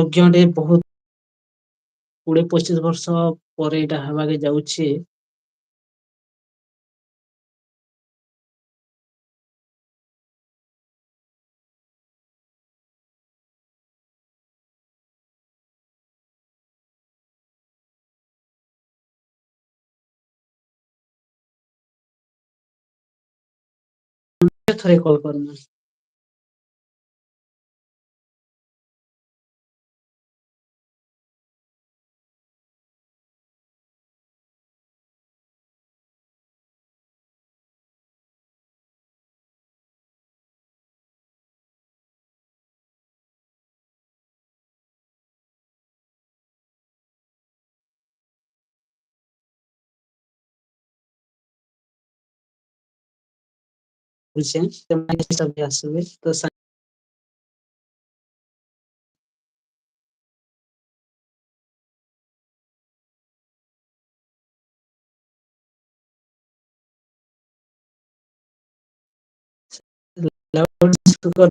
ଯଜ୍ଞଟେ ବହୁତ 20-25 ବର୍ଷ ପରେ ଏଇଟା ହେବାକେ ଯାଉଛି। ଥରେ କଲ୍ କରମୁ। ଆସିବେ ତ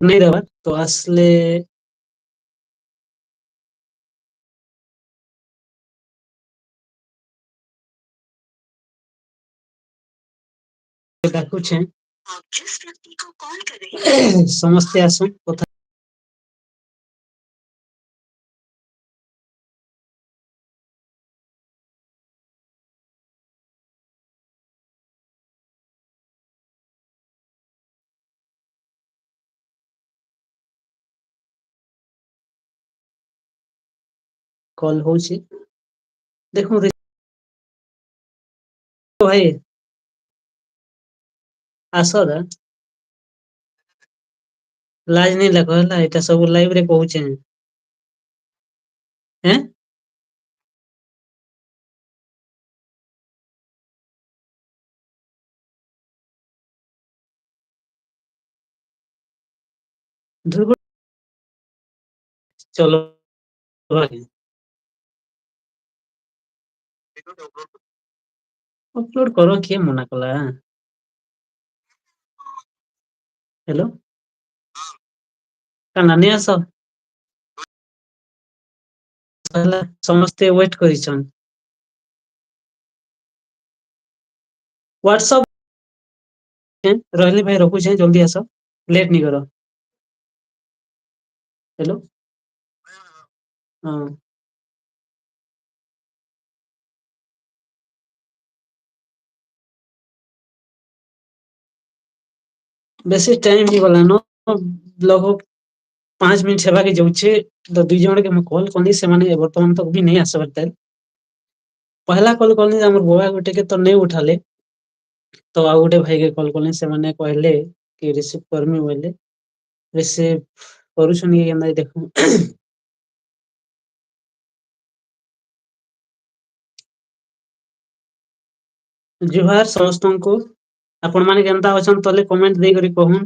ନେଇ ଦେବା ତ ଆସିଲେ ଡାକୁଛେଁ ସମସ୍ତେ ଆସନ୍ କଥା କଲ୍ ହଉଛି ଦେଖୁ ଭାଇ ଆସ ଦା ଲାଜ ନାଇଁ ଲାଗ ହେଲା ଏଇଟା ସବୁ ଲାଇଭ ରେ କହୁଛେଁ। ଏଁ ଧ୍ରୁବ ଚଲୋ ଭାଇ ଅପଲୋଡ କର କିଏ ମନା କଲା? ହ୍ୟାଲୋ କାଣା ନାନୀ ଆସ ହେଲା ସମସ୍ତେ ୱେଟ କରିଛନ୍। ହ୍ୱାଟ୍ସଅପ୍ ରହିଲି ଭାଇ ରଖୁଛେଁ ଜଲ୍ଦି ଆସ ଲେଟ୍ ନି କର। ହ୍ୟାଲୋ ହଁ ବେଶୀ ଟାଇମ ହେଇଗଲାନ ଲଗ 5 ମିନିଟ ହେବାକେ ଯାଉଛେ ତ 2 ଜଣ କେ ମୁଁ କଲ୍ କଲି ସେମାନେ ବର୍ତ୍ତମାନ ତ ବି ନେଇ ଆସିବାର ତାଲ ପହଲା କଲ କଲି ଯେ ଆମର ବୁଆ ଗୋଟେ କେ ତ ନେଇ ଉଠାଲେ ତ ଆଉ ଗୋଟେ ଭାଇକେ କଲ୍ କଲେ ସେମାନେ କହିଲେ କି ରିସିଭ କରମି ବୋଇଲେ ରିସିଭ କରୁଛନ୍ କି ନାଇଁ ଦେଖ ଜୁହାର ସମସ୍ତଙ୍କୁ ଆପଣ ମାନେ କେନ୍ତା ଅଛନ୍ ତଲେ କମେଣ୍ଟ ଦେଇକରି କହୁନ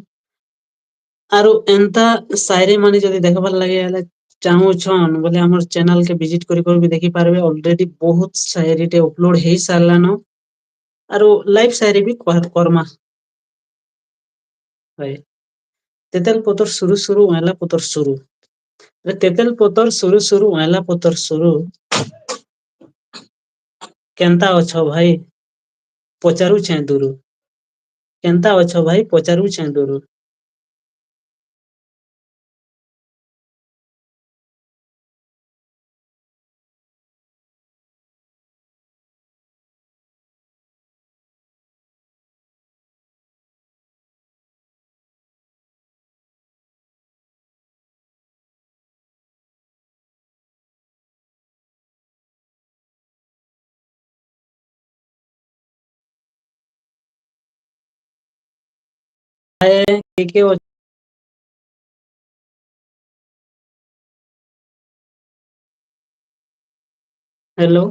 ଆରୁ ଏନ୍ତା ସାଇରୀ ମାନେ ଯଦି ଦେଖବାର ଲାଗେ ହେଲେ ଚାହୁଁଛନ୍ ବୋଲେ ଆମର ଚ୍ୟାନେଲ କେ ଭିଜିଟ କରି ବି ଦେଖିପାରିବେ ଅଲରେଡି ବହୁତ ସାଇରୀଟେ ଅପଲୋଡ଼ ହେଇ ସାରିଲାନ ଆରୁ ଲାଇଫ ସାଇରୀ ବି କର୍ମା ଭାଇ ତେତେଲ ପତର ସୁରୁ ଅଇଲା ପତର ସୁରୁ ତେତେଲ ପତର ସୁରୁ ଅଇଲା ପତର ସୁରୁ କେନ୍ତା ଅଛ ଭାଇ ପଚାରୁଛେଁ ଦୁରୁ କେନ୍ତା ଅଛ ଭାଇ ପଚାରୁଛେଁ ଦୁରୁ କିଏ କିଏ ହ୍ୟାଲୋ